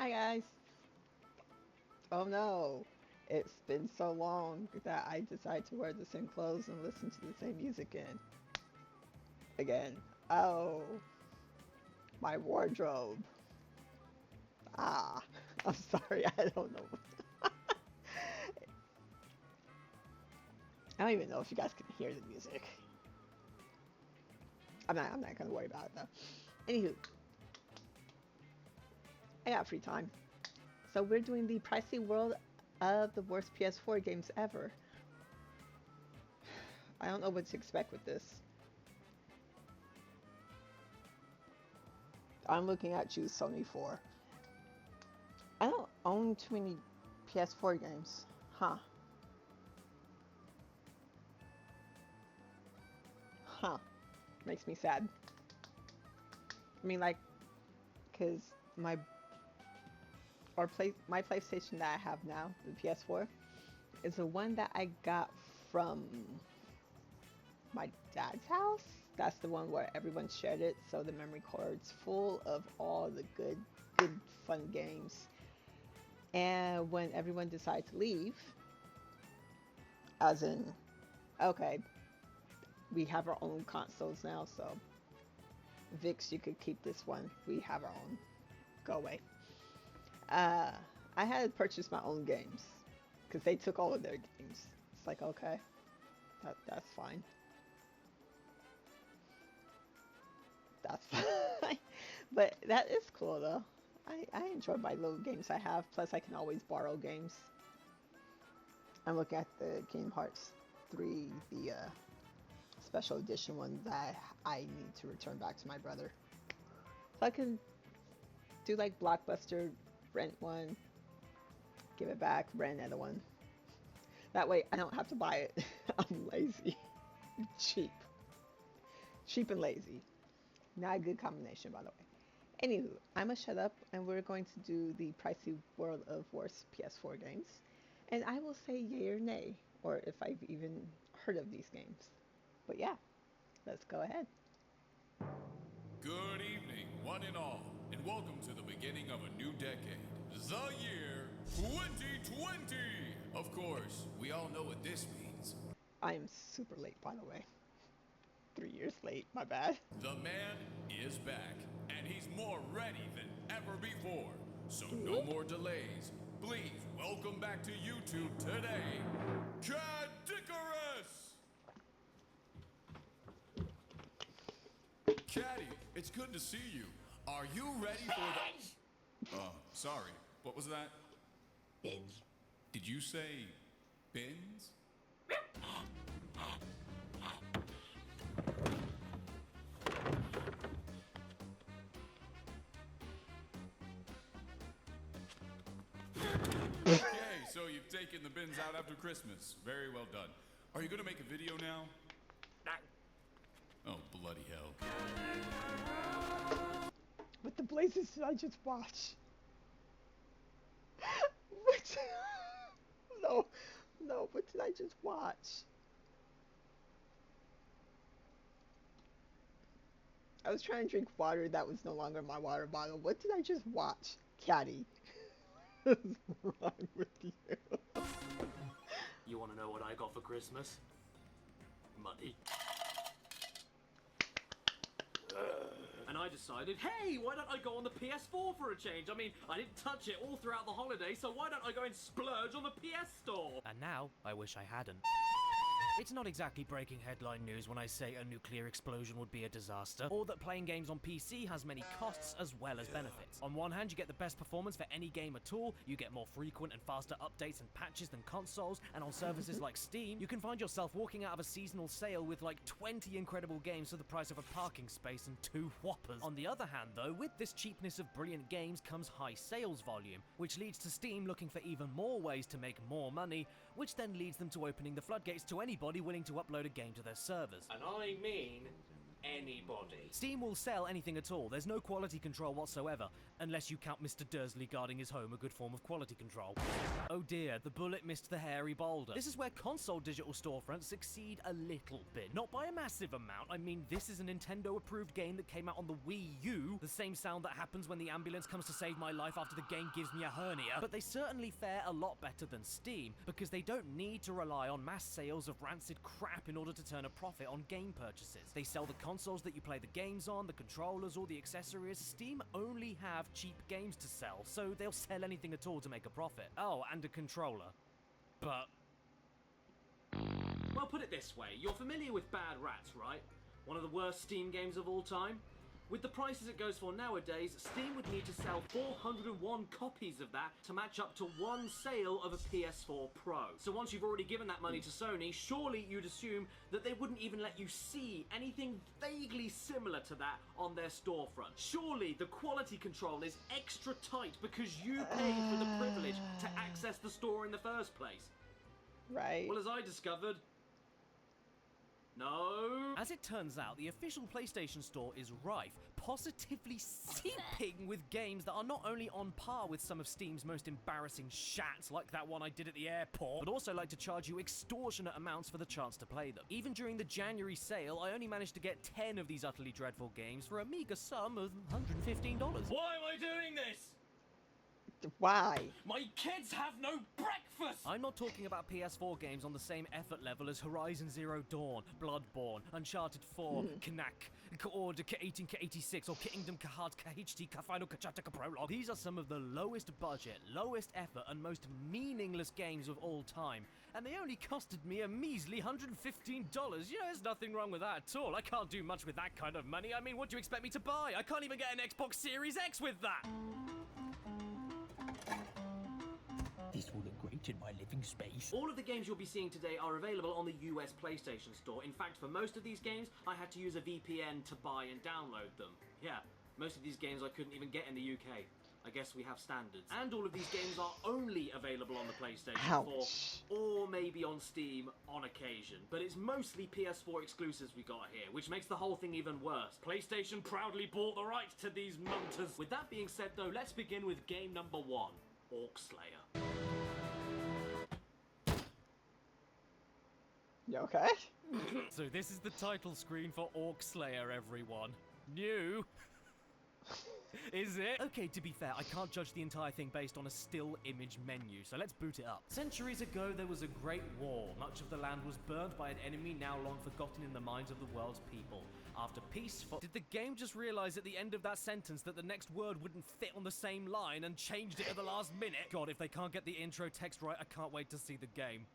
Hi guys. Oh no. It's been so long that I decided to wear the same clothes and listen to the same music again. Oh, my wardrobe. Ah, I'm sorry. I don't know. I don't even know if you guys can hear the music. I'm not gonna worry about it though. Anywho, I got free time. So we're doing the Pricey World of the Worst PS4 Games Ever. I don't know what to expect with this. I'm looking at you, Sony 4. I don't own too many PS4 games. Huh. Huh. Makes me sad. I mean, like, because my my PlayStation that I have now, the PS4, is the one that I got from my dad's house. That's the one where everyone shared it, so the memory card's full of all the good, fun games. And when everyone decided to leave, as in, okay, we have our own consoles now, so Vix, you could keep this one. We have our own. Go away. Uh, I had to purchase my own games because they took all of their games. It's like, okay, that's fine. That's fine. But that is cool though. I enjoy my little games I have. Plus, I can always borrow games. I'm looking at the Kingdom Hearts 3, the special edition one that I need to return back to my brother. So I can do like Blockbuster, rent one, give it back, rent another one. That way I don't have to buy it. I'm lazy. Cheap. Cheap and lazy. Not a good combination, by the way. Anywho, I'm gonna shut up and we're going to do the Pricey World of Worst PS4 games. And I will say yay or nay, or if I've even heard of these games. But yeah, let's go ahead. Good evening, one and all, and welcome to the beginning of a new decade, the year 2020. Of course, we all know what this means. I am super late, by the way. 3 years late, my bad. The man is back, and he's more ready than ever before. So no Whoop. more delays. Please welcome back to YouTube today, Caddicarus! Caddy, it's good to see you. Are you ready for the... sorry. What was that? Bins. Did you say bins? Okay, so you've taken the bins out after Christmas. Very well done. Are you gonna make a video now? Oh, bloody hell. What the blazes did I just watch? What? No, no, what did I just watch? I was trying to drink water that was no longer my water bottle. What did I just watch? Caddy. What's wrong with you? You want to know what I got for Christmas? Money. And I decided, hey, why don't I go on the PS4 for a change? I mean, I didn't touch it all throughout the holiday, so why don't I go and splurge on the PS Store? And now, I wish I hadn't. It's not exactly breaking headline news when I say a nuclear explosion would be a disaster, or that playing games on PC has many costs as well as benefits. On one hand, you get the best performance for any game at all, you get more frequent and faster updates and patches than consoles, and on services like Steam, you can find yourself walking out of a seasonal sale with like 20 incredible games for the price of a parking space and 2 whoppers. On the other hand though, with this cheapness of brilliant games comes high sales volume, which leads to Steam looking for even more ways to make more money, which then leads them to opening the floodgates to anybody willing to upload a game to their servers. And I mean anybody. Steam will sell anything at all. There's no quality control whatsoever, unless you count Mr. Dursley guarding his home a good form of quality control. Oh dear, the bullet missed the hairy boulder. This is where console digital storefronts succeed a little bit. Not by a massive amount. I mean, this is a Nintendo-approved game that came out on the Wii U. The same sound that happens when the ambulance comes to save my life after the game gives me a hernia. But they certainly fare a lot better than Steam, because they don't need to rely on mass sales of rancid crap in order to turn a profit on game purchases. They sell the consoles that you play the games on, the controllers, all the accessories. Steam only have cheap games to sell, so they'll sell anything at all to make a profit. Oh, and a controller. But Well, put it this way. You're familiar with Bad Rats, right? One of the worst Steam games of all time? With the prices it goes for nowadays, Steam would need to sell 401 copies of that to match up to one sale of a PS4 Pro. So once you've already given that money to Sony, surely you'd assume that they wouldn't even let you see anything vaguely similar to that on their storefront. Surely the quality control is extra tight because you paid for the privilege to access the store in the first place. Right. Well, as I discovered, no. as it turns out, the official PlayStation Store is rife, positively seeping with games that are not only on par with some of Steam's most embarrassing shats, like that one I did at the airport, but also like to charge you extortionate amounts for the chance to play them. Even during the January sale, I only managed to get 10 of these utterly dreadful games for a meager sum of $115. Why am I doing this? Why? My kids have no breakfast! I'm not talking about PS4 games on the same effort level as Horizon Zero Dawn, Bloodborne, Uncharted 4, Knack, K-Order, K-18, K-86, or Kingdom, K-Hard, K-HT, K-Final, K-Chapter, K-Prologue. These are some of the lowest budget, lowest effort, and most meaningless games of all time. And they only costed me a measly $115. You know, there's nothing wrong with that at all. I can't do much with that kind of money. I mean, what do you expect me to buy? I can't even get an Xbox Series X with that! This will look great in my living space. All of the games you'll be seeing today are available on the US PlayStation Store. In fact, for most of these games, I had to use a VPN to buy and download them. Yeah, most of these games I couldn't even get in the UK. I guess we have standards. And all of these games are only available on the PlayStation 4, or maybe on Steam on occasion. But it's mostly PS4 exclusives we got here, which makes the whole thing even worse. PlayStation proudly bought the rights to these munters. With that being said though, let's begin with game number 1, Orc Slayer. You okay? So this is the title screen for Orc Slayer, everyone. New. Is it? Okay, to be fair, I can't judge the entire thing based on a still image menu, so let's boot it up. Centuries ago, there was a great war. Much of the land was burned by an enemy now long forgotten in the minds of the world's people. After peace, did the game just realize at the end of that sentence that the next word wouldn't fit on the same line and changed it at the last minute? God, if they can't get the intro text right, I can't wait to see the game.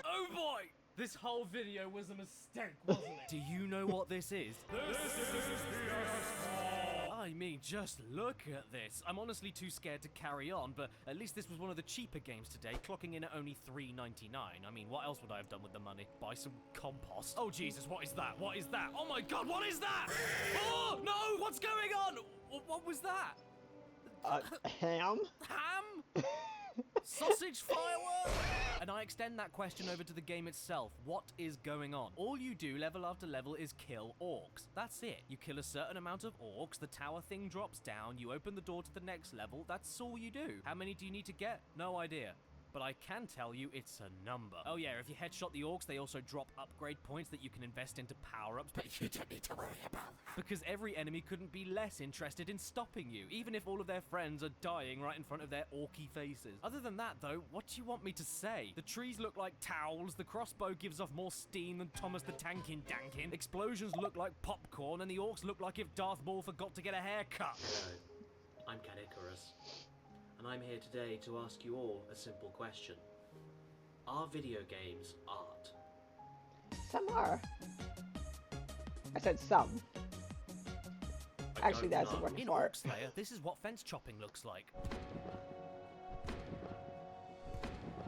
Oh boy! This whole video was a mistake, wasn't it? Do you know what this is? This is the PS4! I mean, just look at this. I'm honestly too scared to carry on, but at least this was one of the cheaper games today, clocking in at only $3.99. I mean, what else would I have done with the money? Buy some compost? Oh, Jesus, what is that? What is that? Oh my God, what is that? Oh, no, what's going on? What was that? Ham? Ham? Sausage firework? And I extend that question over to the game itself. What is going on? All you do level after level is kill orcs. That's it. You kill a certain amount of orcs, the tower thing drops down, you open the door to the next level, that's all you do. How many do you need to get? No idea. But I can tell you it's a number. Oh yeah, if you headshot the orcs, they also drop upgrade points that you can invest into power-ups, but you don't need to worry about that. Because every enemy couldn't be less interested in stopping you, even if all of their friends are dying right in front of their orky faces. Other than that though, what do you want me to say? The trees look like towels, the crossbow gives off more steam than Thomas the Tankin Dankin, explosions look like popcorn, and the orcs look like if Darth Maul forgot to get a haircut. Hello, I'm Caddicarus. And I'm here today to ask you all a simple question. Are video games art? Some are. I said some. Actually, that's a word In for Orc it. Slayer, this is what fence chopping looks like.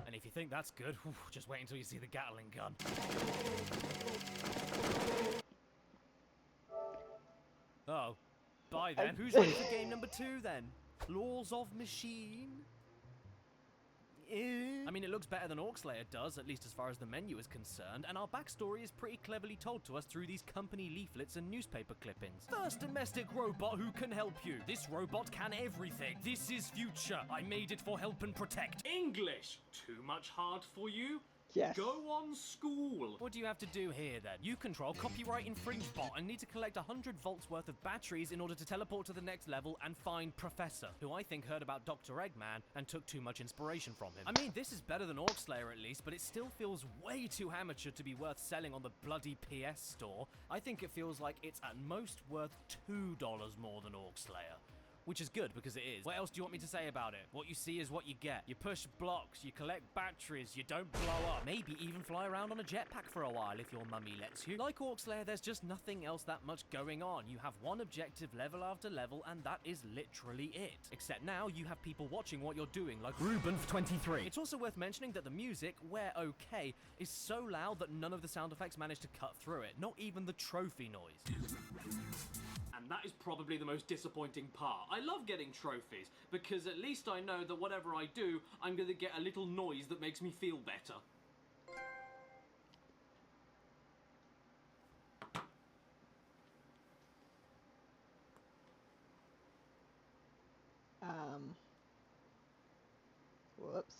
And if you think that's good, just wait until you see the Gatling gun. Oh, bye then. Who's ready for game number 2 then? Laws of Machine? I mean, it looks better than Orcslayer does, at least as far as the menu is concerned, and our backstory is pretty cleverly told to us through these company leaflets and newspaper clippings. First domestic robot who can help you. This robot can everything. This is future. I made it for help and protect. English! Too much hard for you? Yes. Go on school! What do you have to do here then? You control copyright infringe bot and need to collect 100 volts worth of batteries in order to teleport to the next level and find Professor, who I think heard about Dr. Eggman and took too much inspiration from him. I mean, this is better than Orcslayer at least, but it still feels way too amateur to be worth selling on the bloody PS Store. I think it feels like it's at most worth $2 more than Orcslayer. Which is good, because it is. What else do you want me to say about it? What you see is what you get. You push blocks, you collect batteries, you don't blow up. Maybe even fly around on a jetpack for a while if your mummy lets you. Like Orcslayer, there's just nothing else that much going on. You have one objective level after level, and that is literally it. Except now you have people watching what you're doing, like Ruben for 23. It's also worth mentioning that the music, where okay, is so loud that none of the sound effects manage to cut through it. Not even the trophy noise. And that is probably the most disappointing part. I love getting trophies, because at least I know that whatever I do, I'm gonna get a little noise that makes me feel better. Whoops.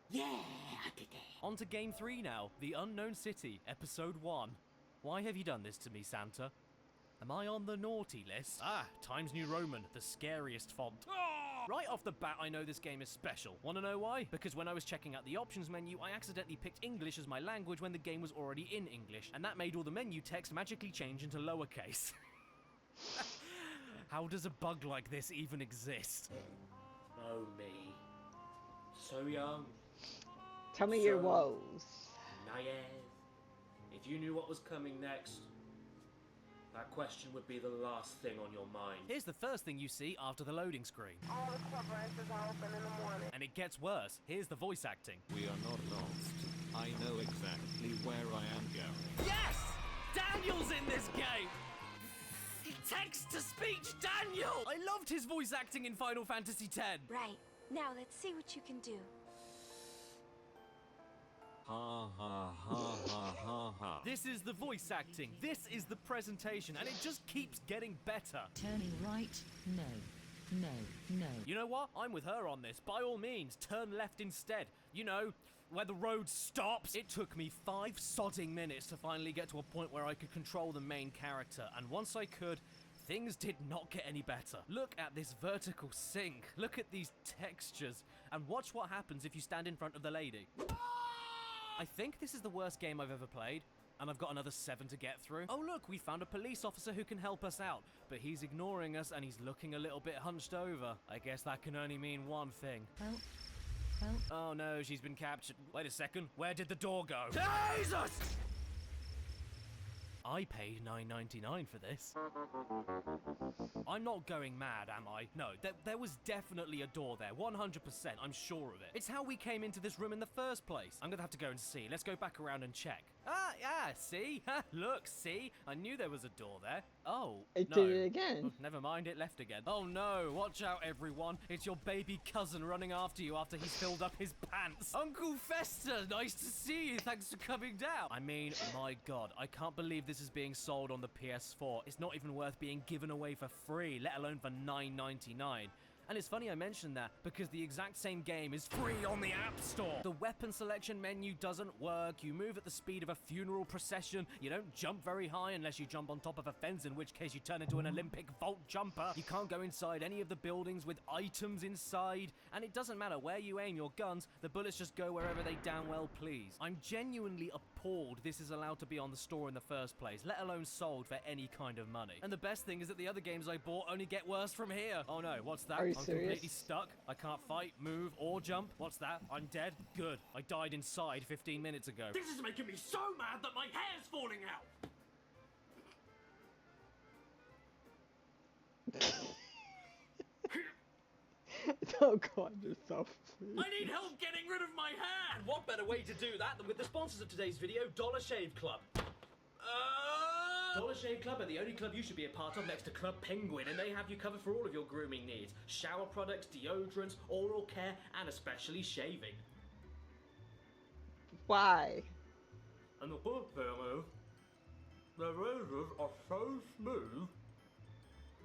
Yeah, I did it. On to Game 3 now, The Unknown City, Episode 1. Why have you done this to me, Santa? Am I on the naughty list? Ah, Times New Roman, the scariest font. Ah! Right off the bat, I know this game is special. Wanna know why? Because when I was checking out the options menu, I accidentally picked English as my language when the game was already in English, and that made all the menu text magically change into lowercase. How does a bug like this even exist? Oh me. So young. Tell me your woes. Naive. If you knew what was coming next, that question would be the last thing on your mind. Here's the first thing you see after the loading screen. All the corporations are open in the morning. And it gets worse. Here's the voice acting. We are not lost. I know exactly where I am going. Yes! Daniel's in this game! Text-to-speech Daniel! I loved his voice acting in Final Fantasy X. Right. Now let's see what you can do. Ha ha ha ha ha ha. This is the voice acting, this is the presentation, and it just keeps getting better. Turning right, no, no, no. You know what? I'm with her on this. By all means, turn left instead. You know, where the road stops. It took me 5 sodding minutes to finally get to a point where I could control the main character, and once I could, things did not get any better. Look at this vertical sink. Look at these textures, and watch what happens if you stand in front of the lady. I think this is the worst game I've ever played, and I've got another 7 to get through. Oh look, we found a police officer who can help us out, but he's ignoring us and he's looking a little bit hunched over. I guess that can only mean one thing. Help. Help. Oh no, she's been captured. Wait a second, where did the door go? Jesus! I paid $9.99 for this. I'm not going mad, am I? No, there was definitely a door there, 100%, I'm sure of it. It's how we came into this room in the first place. I'm gonna have to go and see. Let's go back around and check. See? Look, see? I knew there was a door there. Oh, It no. did it again. Oh, never mind, it left again. Oh no, watch out everyone. It's your baby cousin running after you after he's filled up his pants. Uncle Fester, nice to see you. Thanks for coming down. I mean, my God, I can't believe this is being sold on the PS4. It's not even worth being given away for free, let alone for $9.99. And it's funny I mentioned that, because the exact same game is free on the App Store. The weapon selection menu doesn't work, you move at the speed of a funeral procession, you don't jump very high unless you jump on top of a fence, in which case you turn into an Olympic vault jumper. You can't go inside any of the buildings with items inside, and it doesn't matter where you aim your guns, the bullets just go wherever they damn well please. I'm genuinely appalled this is allowed to be on the store in the first place, let alone sold for any kind of money. And the best thing is that the other games I bought only get worse from here. Oh no, what's that? Are you I'm serious? completely stuck. I can't fight, move, or jump. What's that? I'm dead? Good. I died inside 15 minutes ago. This is making me so mad that my hair's falling out! Don't go on yourself, please. I need help getting rid of my hair! And what better way to do that than with the sponsors of today's video, Dollar Shave Club. Dollar Shave Club are the only club you should be a part of next to Club Penguin, and they have you covered for all of your grooming needs. Shower products, deodorants, oral care, and especially shaving. Why? And the good thing is, the razors are so smooth,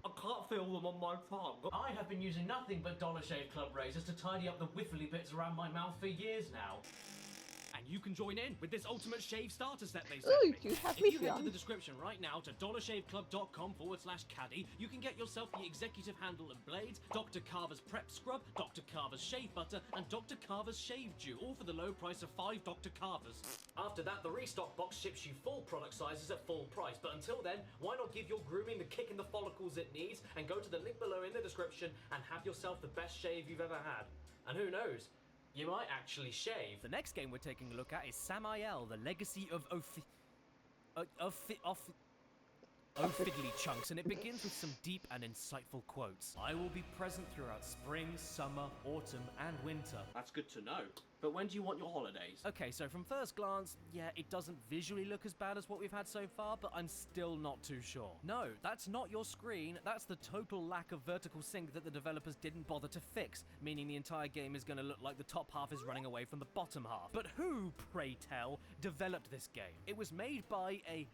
I can't feel them on my tongue. I have been using nothing but Dollar Shave Club razors to tidy up the whiffly bits around my mouth for years now. And you can join in with this ultimate shave starter set they Ooh, sent me. you have If me you head to on. the description right now to dollarshaveclub.com/caddy, you can get yourself the executive handle and blades, Dr. Carver's prep scrub, Dr. Carver's shave butter, and Dr. Carver's shave dew, all for the low price of 5 Dr. Carvers. After that, the restock box ships you full product sizes at full price. But until then, why not give your grooming the kick in the follicles it needs and go to the link below in the description and have yourself the best shave you've ever had. And who knows, you might actually shave. The next game we're taking a look at is Samael, the Legacy of Fiddly Chunks, and it begins with some deep and insightful quotes. I will be present throughout spring, summer, autumn, and winter. That's good to know. But when do you want your holidays? Okay, so from first glance, yeah, it doesn't visually look as bad as what we've had so far, but I'm still not too sure. No, that's not your screen, that's the total lack of vertical sync that the developers didn't bother to fix, meaning the entire game is going to look like the top half is running away from the bottom half. But who, pray tell, developed this game? It was made by a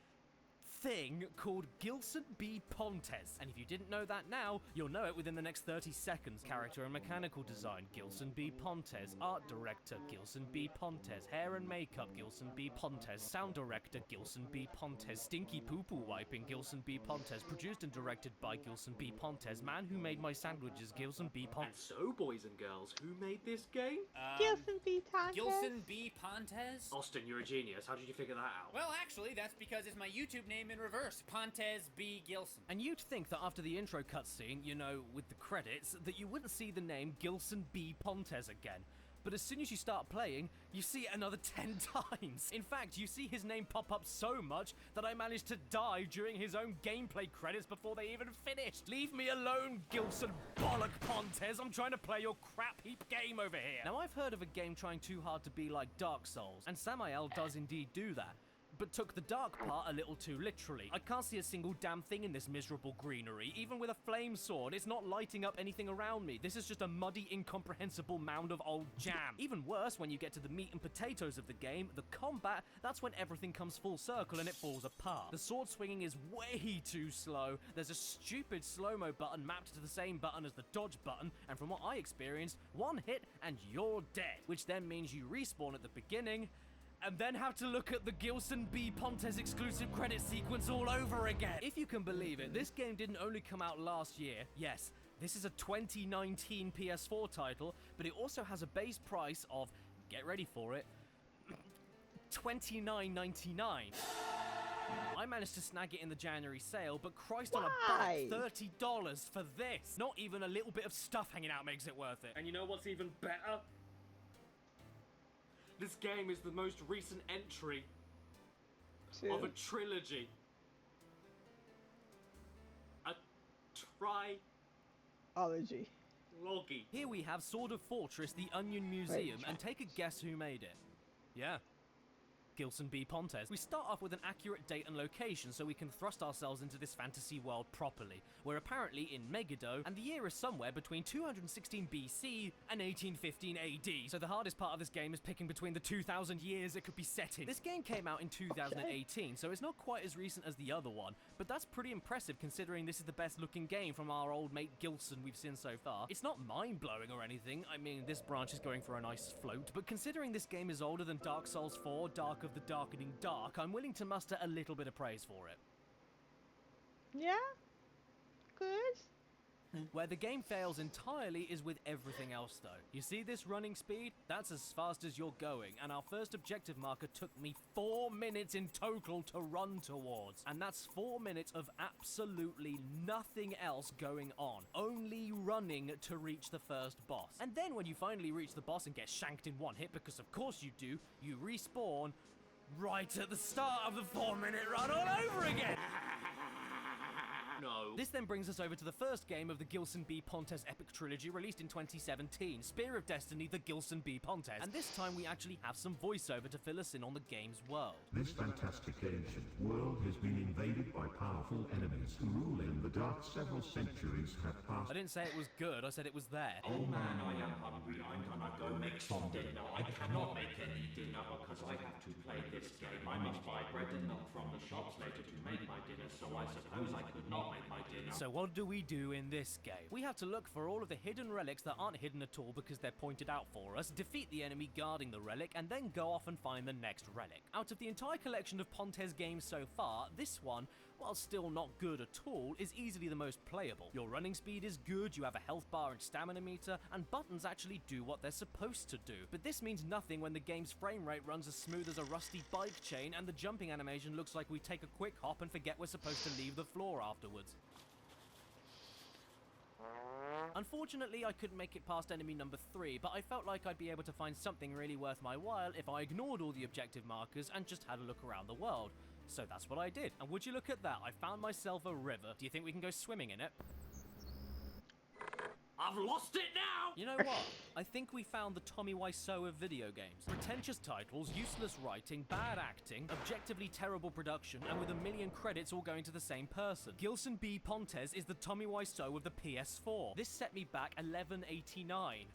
thing called Gilson B. Pontes, and if you didn't know that now, you'll know it within the next 30 seconds. Character and mechanical design, Gilson B. Pontes. Art director, Gilson B. Pontes. Hair and makeup, Gilson B. Pontes. Sound director, Gilson B. Pontes. Stinky poo-poo wiping, Gilson B. Pontes. Produced and directed by Gilson B. Pontes. Man who made my sandwiches, Gilson B. And Pontes. so, boys and girls, who made this game? Gilson B. Pontes. Gilson B. Pontes? Austin, you're a genius. How did you figure that out? Well, actually, that's because it's my YouTube name in reverse. Pontes B. Gilson. And you'd think that after the intro cutscene, you know, with the credits, that you wouldn't see the name Gilson B. Pontes again. But as soon as you start playing, you see it another 10 times. In fact, you see his name pop up so much that I managed to die during his own gameplay credits before they even finished. Leave me alone, Gilson Bollock Pontes. I'm trying to play your crap heap game over here. Now, I've heard of a game trying too hard to be like Dark Souls, and Samael does indeed do that, but took the dark part a little too literally. I can't see a single damn thing in this miserable greenery. Even with a flame sword, it's not lighting up anything around me. This is just a muddy, incomprehensible mound of old jam. Even worse, when you get to the meat and potatoes of the game, the combat, that's when everything comes full circle and it falls apart. The sword swinging is way too slow. There's a stupid slow-mo button mapped to the same button as the dodge button, and from what I experienced, one hit and you're dead, which then means you respawn at the beginning, and then have to look at the Gilson B. Pontes exclusive credit sequence all over again. If you can believe it, this game didn't only come out last year. Yes, this is a 2019 PS4 title, but it also has a base price of, get ready for it, $29.99. I managed to snag it in the January sale, but Christ on a Why? bike, $30 for this. Not even a little bit of stuff hanging out makes it worth it. And you know what's even better? This game is the most recent entry of a trilogy. A Ology. trilogy. Here we have Sword of Fortress, the Onion Museum, and take a guess who made it. Yeah. Gilson B. Pontes. We start off with an accurate date and location so we can thrust ourselves into this fantasy world properly. We're apparently in Megiddo, and the year is somewhere between 216 BC and 1815 AD. So the hardest part of this game is picking between the 2,000 years it could be set in. This game came out in 2018, so it's not quite as recent as the other one, but that's pretty impressive considering this is the best looking game from our old mate Gilson we've seen so far. It's not mind-blowing or anything. I mean, this branch is going for a nice float, but considering this game is older than Dark Souls 4, Dark of the Darkening Dark, I'm willing to muster a little bit of praise for it. Yeah? Good? Where the game fails entirely is with everything else though. You see this running speed? That's as fast as you're going, and our first objective marker took me 4 minutes in total to run towards. And that's 4 minutes of absolutely nothing else going on. Only running to reach the first boss. And then when you finally reach the boss and get shanked in one hit, because of course you do, you respawn right at the start of the 4 minute run all over again. no. This then brings us over to the first game of the Gilson B. Pontes epic trilogy released in 2017, Spear of Destiny, the Gilson B. Pontes. And this time we actually have some voiceover to fill us in on the game's world. This fantastic ancient world has been invaded by powerful enemies who rule in the dark. Several centuries have passed. I didn't say it was good, I said it was there. Oh man, I am hungry. I'm gonna go make some dinner. I cannot make any dinner because I have to play this game. I must buy bread and milk from the shops later to make my dinner, so I suppose I could not make my dinner. So what do we do in this game? We have to look for all of the hidden relics that aren't hidden at all because they're pointed out for us, defeat the enemy guarding the relic, and then go off and find the next relic. Out of the entire collection of Pontes games so far, this one, while still not good at all, is easily the most playable. Your running speed is good, you have a health bar and stamina meter, and buttons actually do what they're supposed to do. But this means nothing when the game's frame rate runs as smooth as a rusty bike chain and the jumping animation looks like we take a quick hop and forget we're supposed to leave the floor afterwards. Unfortunately, I couldn't make it past enemy number 3, but I felt like I'd be able to find something really worth my while if I ignored all the objective markers and just had a look around the world. So that's what I did, and would you look at that, I found myself a river. Do you think we can go swimming in it? I've lost it now! You know what? I think we found the Tommy Wiseau of video games. Pretentious titles, useless writing, bad acting, objectively terrible production, and with a million credits all going to the same person. Gilson B. Pontes is the Tommy Wiseau of the PS4. This set me back $11.89.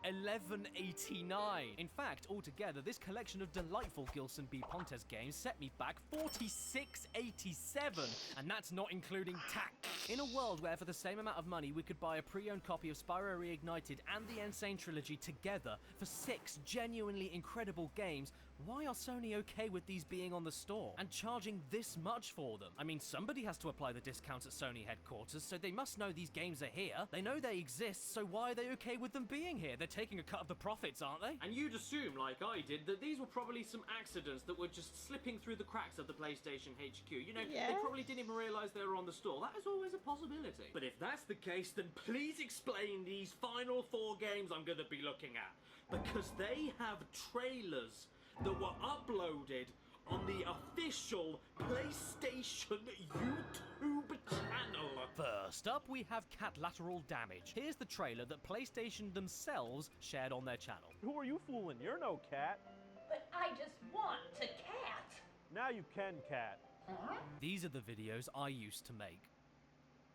$11.89. In fact, altogether, this collection of delightful Gilson B. Pontes games set me back $46.87, and that's not including tax. In a world where for the same amount of money we could buy a pre-owned copy of Spyro Reignited and the Insane Trilogy together for 6 genuinely incredible games, why are Sony okay with these being on the store and charging this much for them? I mean, somebody has to apply the discounts at Sony headquarters, so they must know these games are here. They know they exist, so why are they okay with them being here? They're taking a cut of the profits, aren't they? And you'd assume, like I did, that these were probably some accidents that were just slipping through the cracks of the PlayStation HQ. You know, they probably didn't even realise they were on the store. That is always a possibility. But if that's the case, then please explain these final 4 games I'm going to be looking at. Because they have trailers that were uploaded on the official PlayStation YouTube channel. First up, we have Cat Lateral Damage. Here's the trailer that PlayStation themselves shared on their channel. Who are you fooling? You're no cat. But I just want to cat. Now you can cat. These are the videos I used to make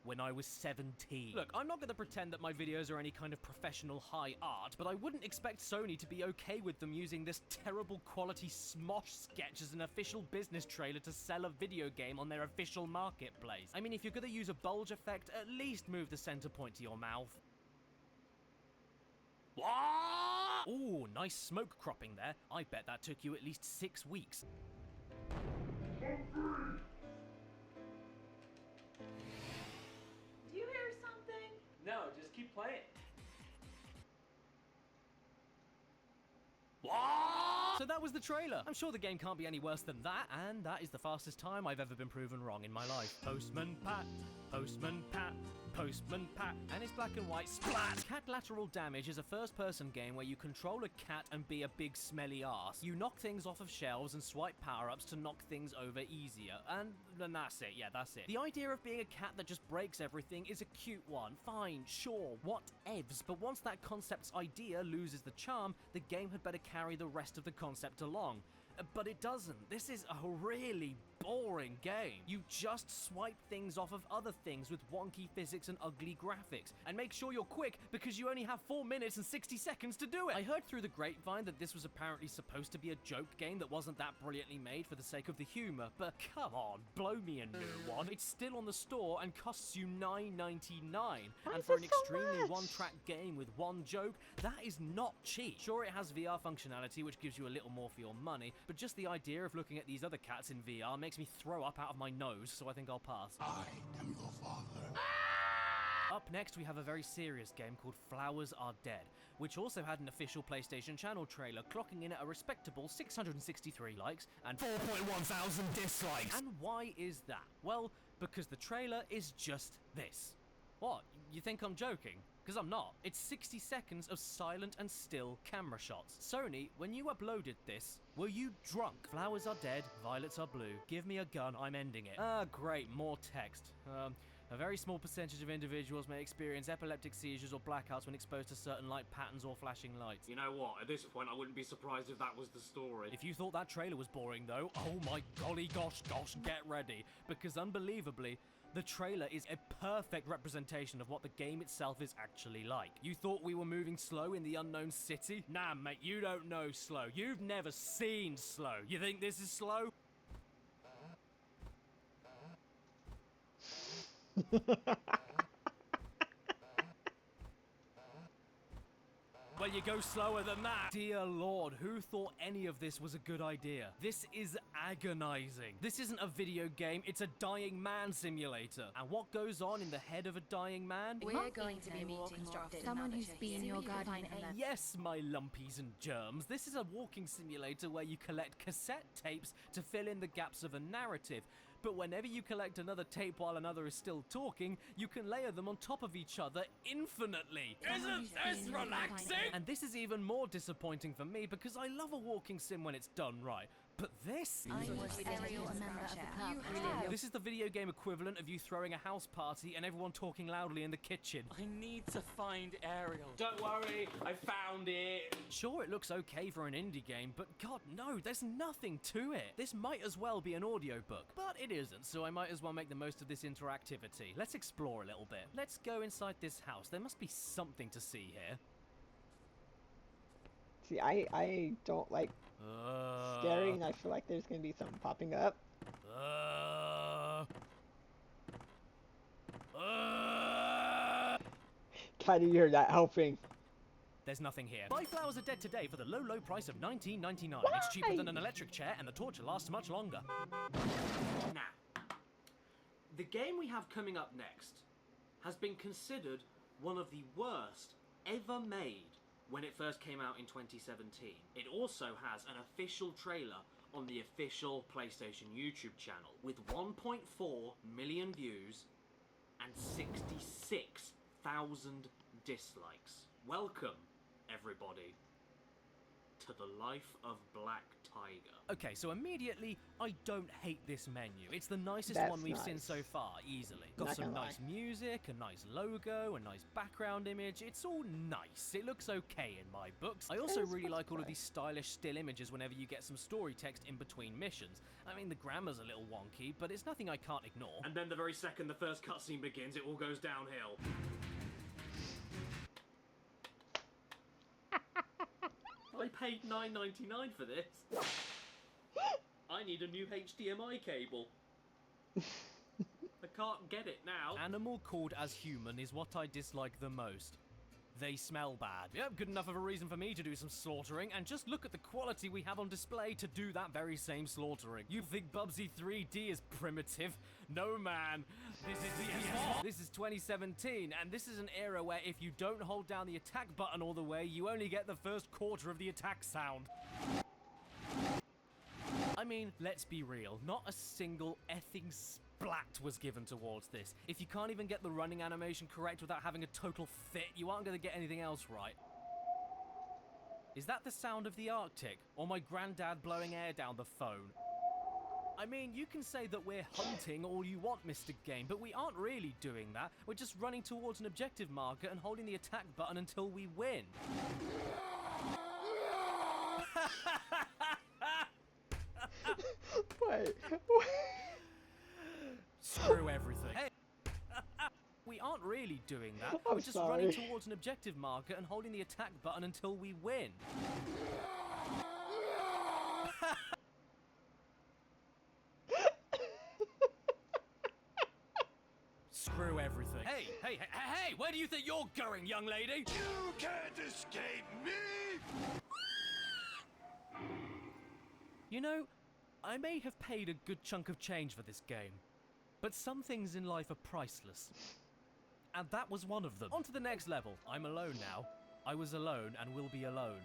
when I was 17. Look, I'm not going to pretend that my videos are any kind of professional high art, but I wouldn't expect Sony to be okay with them using this terrible quality smosh sketch as an official business trailer to sell a video game on their official marketplace. I mean, if you're going to use a bulge effect, at least move the center point to your mouth. Ooh, nice smoke cropping there. I bet that took you at least 6 weeks. Do you hear something? No, just keep playing. So that was the trailer. I'm sure the game can't be any worse than that, and that is the fastest time I've ever been proven wrong in my life. Postman Pat, Postman Pat, Postman Pat, and it's black and white. Splat! Cat Lateral Damage is a first-person game where you control a cat and be a big smelly ass. You knock things off of shelves and swipe power-ups to knock things over easier, and then that's it. Yeah, that's it. The idea of being a cat that just breaks everything is a cute one. Fine, sure, whatevs. But once that concept's idea loses the charm, the game had better carry the rest of the concept along. But it doesn't. This is a really boring game. You just swipe things off of other things with wonky physics and ugly graphics. And make sure you're quick because you only have 4 minutes and 60 seconds to do it. I heard through the grapevine that this was apparently supposed to be a joke game that wasn't that brilliantly made for the sake of the humor, but come on, blow me a new one. It's still on the store and costs you $9.99. And for an extremely one-track game with one joke, that is not cheap. Sure, it has VR functionality, which gives you a little more for your money, but just the idea of looking at these other cats in VR makes me throw up out of my nose, so I think I'll pass. I am your father. Up next, we have a very serious game called Flowers Are Dead, which also had an official PlayStation channel trailer, clocking in at a respectable 663 likes and 4.1 thousand dislikes. And why is that? Well, because the trailer is just this. What? You think I'm joking? Because I'm not. It's 60 seconds of silent and still camera shots. Sony, when you uploaded this, were you drunk? Flowers are dead, violets are blue. Give me a gun, I'm ending it. Ah, great, more text. A very small percentage of individuals may experience epileptic seizures or blackouts when exposed to certain light patterns or flashing lights. You know what? At this point, I wouldn't be surprised if that was the story. If you thought that trailer was boring, though, oh my golly gosh, get ready. Because unbelievably, the trailer is a perfect representation of what the game itself is actually like. You thought we were moving slow in the unknown city? Nah, mate, you don't know slow. You've never seen slow. You think this is slow? Well, you go slower than that. Dear Lord, who thought any of this was a good idea? This is agonizing. This isn't a video game, it's a dying man simulator. And what goes on in the head of a dying man? We're going to be meeting someone who's been your guardian. Yes, my lumpies and germs. This is a walking simulator where you collect cassette tapes to fill in the gaps of a narrative. But whenever you collect another tape while another is still talking, you can layer them on top of each other infinitely. Isn't this relaxing? And this is even more disappointing for me because I love a walking sim when it's done right. But this? This is the video game equivalent of you throwing a house party and everyone talking loudly in the kitchen. I need to find Ariel. Don't worry, I found it. Sure, it looks okay for an indie game, but god no, there's nothing to it. This might as well be an audiobook, but it isn't, so I might as well make the most of this interactivity. Let's explore a little bit. Let's go inside this house. There must be something to see here. See, I don't like scary, and I feel like there's gonna be something popping up. Caddy, you're not helping. There's nothing here. Buy flowers are dead today for the low, low price of $19.99. Why? It's cheaper than an electric chair, and the torture lasts much longer. Now, the game we have coming up next has been considered one of the worst ever made when it first came out in 2017. It also has an official trailer on the official PlayStation YouTube channel with 1.4 million views and 66,000 dislikes. Welcome, everybody, to the life of Black Tiger. Okay, so immediately, I don't hate this menu. It's the nicest That's one we've nice. seen so far, easily. Got Not some gonna nice music, a nice logo, a nice background image. It's all nice. It looks okay in my books. I also really like all of these stylish still images whenever you get some story text in between missions. I mean, the grammar's a little wonky, but it's nothing I can't ignore. And then the very second the first cutscene begins, it all goes downhill. I paid $9.99 for this. I need a new HDMI cable. I can't get it now. Animal called as human is what I dislike the most. They smell bad. Yep, good enough of a reason for me to do some slaughtering, and just look at the quality we have on display to do that very same slaughtering. You think Bubsy 3D is primitive? No, man. This is the PS4. This is 2017, and this is an era where if you don't hold down the attack button all the way, you only get the first quarter of the attack sound. I mean, let's be real, not a single effing splat was given towards this. If you can't even get the running animation correct without having a total fit, you aren't going to get anything else right. Is that the sound of the Arctic, or my granddad blowing air down the phone? I mean, you can say that we're hunting all you want, Mr. Game, but we aren't really doing that. We're just running towards an objective marker and holding the attack button until we win. Wait. Screw everything. Hey. We aren't really doing that. I'm We're just sorry. running towards an objective marker and holding the attack button until we win. Screw everything. Hey, where do you think you're going, young lady? You can't escape me! You know, I may have paid a good chunk of change for this game, but some things in life are priceless. And that was one of them. On to the next level. I'm alone now. I was alone and will be alone.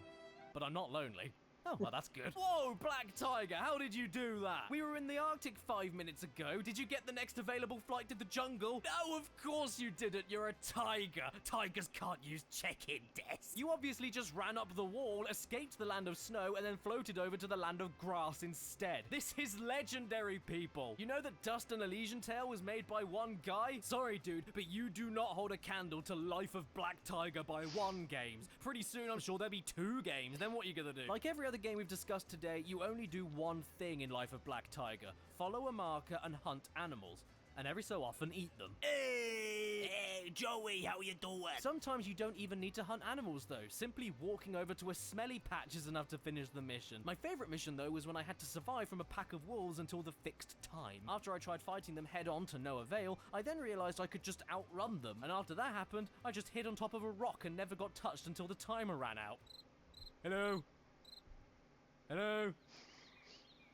But I'm not lonely. Oh, well, that's good. Whoa, Black Tiger, how did you do that? We were in the Arctic 5 minutes ago. Did you get the next available flight to the jungle? No, of course you didn't. You're a tiger. Tigers can't use check-in desks. You obviously just ran up the wall, escaped the land of snow, and then floated over to the land of grass instead. This is legendary, people. You know that Dust and Elysian Tale was made by one guy? Sorry, dude, but you do not hold a candle to Life of Black Tiger by one games. Pretty soon, I'm sure there'll be 2 games. Then what are you gonna do? Like every other game we've discussed today, you only do one thing in Life of Black Tiger. Follow a marker and hunt animals. And every so often eat them. Hey, Joey, how you doing? Sometimes you don't even need to hunt animals though. Simply walking over to a smelly patch is enough to finish the mission. My favorite mission though was when I had to survive from a pack of wolves until the fixed time. After I tried fighting them head on to no avail, I then realized I could just outrun them. And after that happened, I just hid on top of a rock and never got touched until the timer ran out. Hello? Hello?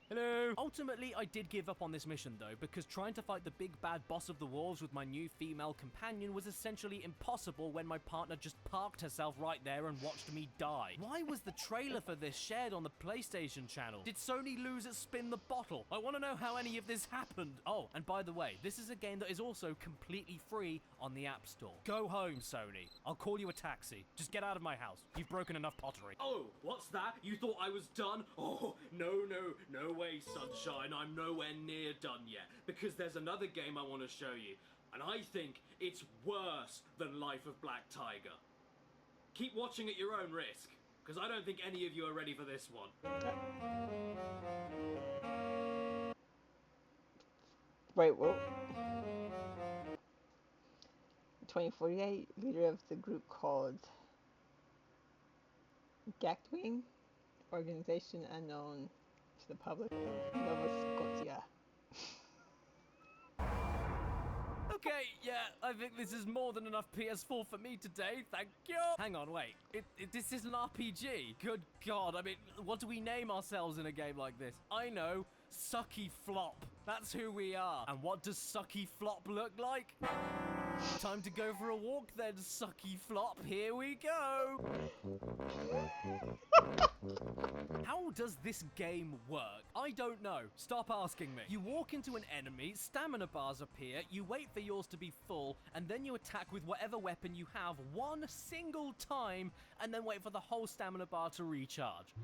Hello? Ultimately, I did give up on this mission though, because trying to fight the big bad boss of the wolves with my new female companion was essentially impossible when my partner just parked herself right there and watched me die. Why was the trailer for this shared on the PlayStation channel? Did Sony lose at Spin the Bottle? I want to know how any of this happened. Oh, and by the way, this is a game that is also completely free on the App Store. Go home, Sony. I'll call you a taxi. Just get out of my house. You've broken enough pottery. Oh, what's that? You thought I was done? Oh, no way, sunshine. I'm nowhere near done yet, because there's another game I want to show you, and I think it's worse than Life of Black Tiger. Keep watching at your own risk, because I don't think any of you are ready for this one. Wait, what? 2048, leader of the group called Gactwing, organization unknown to the public of Nova Scotia. Okay, yeah, I think this is more than enough PS4 for me today, thank you. Hang on, wait, this is an RPG? Good God, I mean, what do we name ourselves in a game like this? I know, Sucky Flop. That's who we are. And what does Sucky Flop look like? Time to go for a walk then, Sucky Flop. Here we go. How does this game work? I don't know. Stop asking me. You walk into an enemy, stamina bars appear, you wait for yours to be full, and then you attack with whatever weapon you have one single time, and then wait for the whole stamina bar to recharge.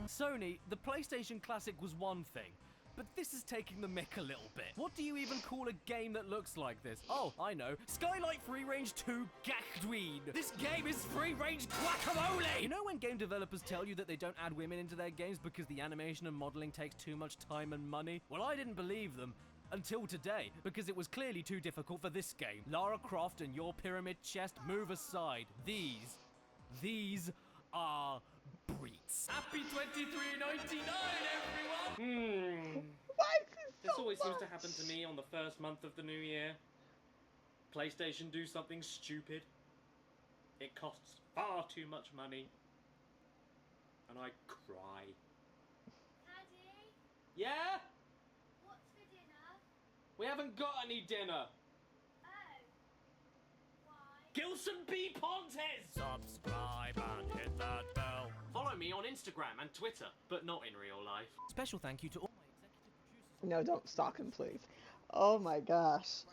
Sony, the PlayStation Classic was one thing, but this is taking the mick a little bit. What do you even call a game that looks like this? Oh, I know. Skylight Free Range 2 Gactween. This game is free range guacamole! You know when game developers tell you that they don't add women into their games because the animation and modeling takes too much time and money? Well, I didn't believe them. Until today, because it was clearly too difficult for this game. Lara Croft and your pyramid chest, move aside. These are breeds. Happy 23.99, everyone! This always seems to happen to me on the first month of the new year. PlayStation do something stupid. It costs far too much money. And I cry. Daddy? Yeah? What's for dinner? We haven't got any dinner. Oh. Why? Gilson B. Pontes! Subscribe and hit that bell. Follow me on Instagram and Twitter, but not in real life. Special thank you to all my executive producers. No, don't stalk him, please. Oh my gosh.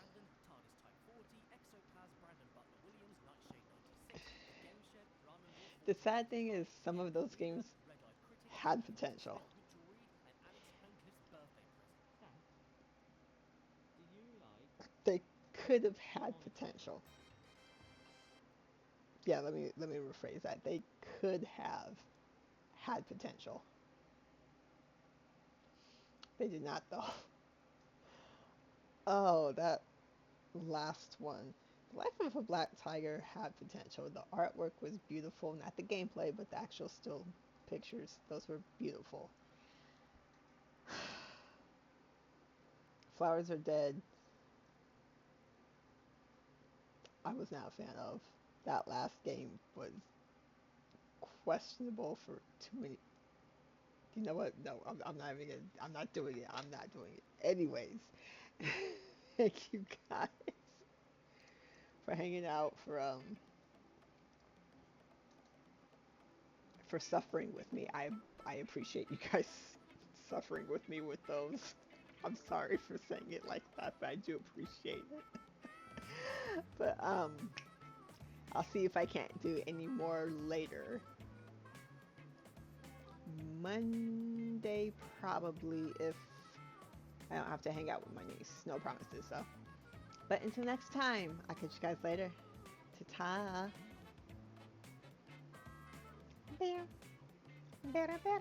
The sad thing is, some of those games had potential. They could have had potential. Yeah, let me rephrase that. They could have had potential. They did not, though. Oh, that last one. Life of a Black Tiger had potential. The artwork was beautiful. Not the gameplay, but the actual still pictures. Those were beautiful. Flowers Are Dead. I was not a fan of. That last game was questionable for too many. You know what? No, I'm not even gonna, I'm not doing it. I'm not doing it. Anyways, thank you guys for hanging out, for for suffering with me. I appreciate you guys suffering with me with those. I'm sorry for saying it like that, but I do appreciate it. But I'll see if I can't do any more later. Monday probably, if I don't have to hang out with my niece. No promises though. But until next time, I'll catch you guys later. Ta-ta. Bear. Bear, bear.